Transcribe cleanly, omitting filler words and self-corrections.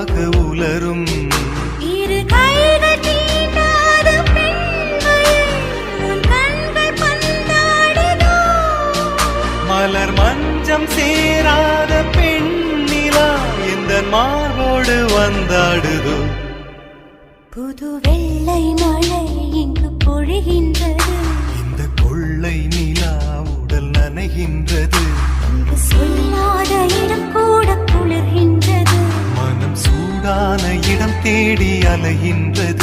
மெதுவாக உலரும். இரு கைகள் தீண்டாத பெண்மையை உன் கண்கள் பந்தாடுதோ. மலர் மஞ்சம் சேராத பெண்ணிலா இந்த மார்போடு வந்தாடுதோ. புது வெள்ளை மழை இங்கு பொழிகின்றது. இந்த கொள்ளை நிலா உடல் நனைகின்றது. இங்கு சொல்லாத இடம் கூட குளிர்கின்றது. மனம் சூடான இடம் தேடி அலைகின்றது.